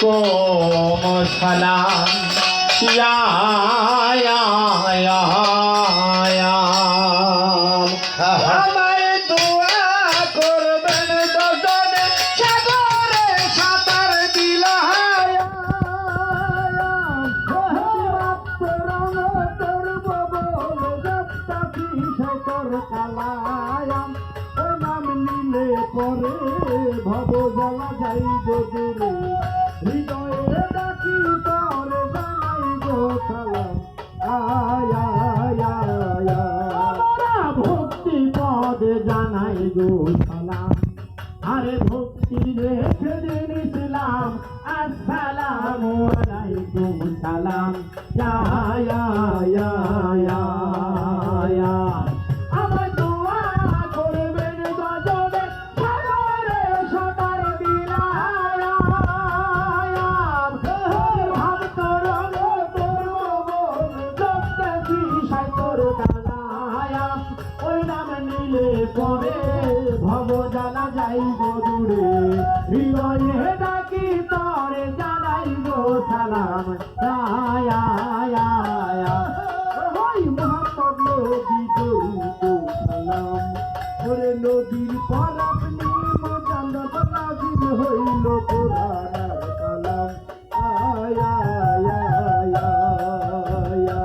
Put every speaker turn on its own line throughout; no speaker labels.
আলাইকুম সালাম ইয়া ইয়া ইয়া ইয়া আমায় দোয়া করবেন দজনে সাগরে সাঁতার দিলা কালায়াম ও নাম নিলে পরে ভব বলা যাই দূরে হৃদয়ে ডাকি তরে জানাই গো সালাম আয়া আয়া আয়া ভক্তি পদে জানাই গো সালাম আরে ভক্তি রেখে দিন ইসলাম আসসালামু আলাইকুম সালাম ইয়া ইয়া ইয়া ইয়া ইয়া আমার দোয়া করবেন গজবে সাগরে সাঁতার দিলাম ভাব তরঙ্গ তরুণ জগতেছি সাইকর কালায়াম ওই নাম নিলে পরে ভব জানা যাই গো দূরে হৃদয়ে ডাকি তরে জানাই গো সালাম আয়া আয়া আয়া ওই মোহাম্মদ নবী দরুদ সালাম ওরে নবীর পর আপনি মোজাম্মদ নাজিল হইল কোরআনের কালাম আয়া আয়া আয়া আয়া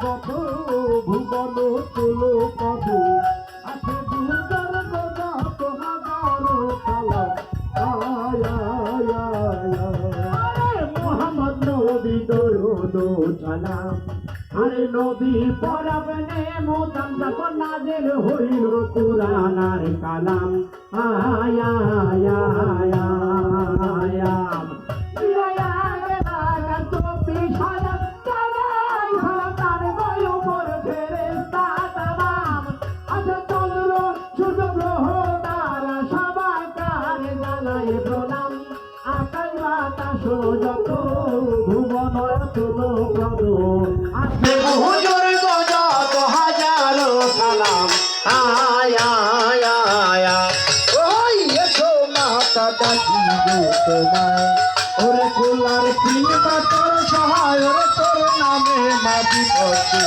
কত ভুবন তুলো কত আছে দুর্গার গত হাজারো কালাম আয়া আয়া আয়া মোহাম্মদ নবী দরুদ সালাম আরে নবী পরাবনে মোতাম যখন নাজিল হইল কুরআনের কালাম আয়া আয়া আয়া আয়া যত ভুবন তুলো প্রদ আছে হুজুর গো যত হাজারো সালাম আয়া আয়া আয়া ওই এসো মাতা ডাকি গো তোমায় ওরে কুলার তিন বাতর সহায় ওরে তোর নামে মাটি পড়তে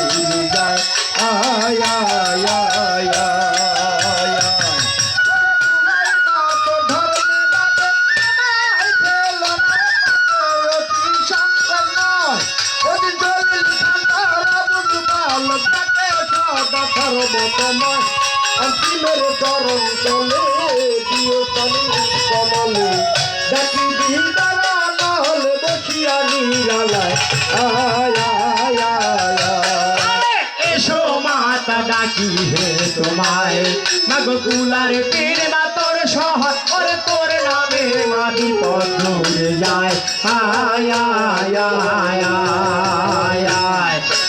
যায় আয়া আয়া আয়া অন্তিমের চরণ চলে দিও কমলে ডাকি দিদারা নহলে বসিয়া নিরালায় আয়া আয়া আয়া এসো মাতা ডাকি হে তোমায় মাগো কুলার তীর বাতর সহায় ওরে তোর নামে মাটি পথ যায় আয়া আয়া আয়া আয়া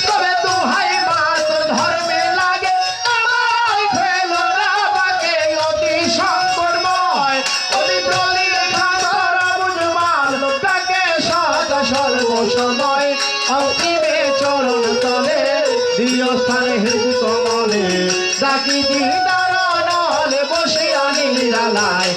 তবে দোহাই মা তোর ধর্মে লাগে আমায় ফেলো না বাকে অতি সংকটময় অতি প্রলীন খাবার বুঝমাল তাকে সদা সর্বসময় অন্তিমে চরণ তলে দিও স্থানে হৃদি কমলে ডাকি দিদার নহলে বসিয়া নিরালায়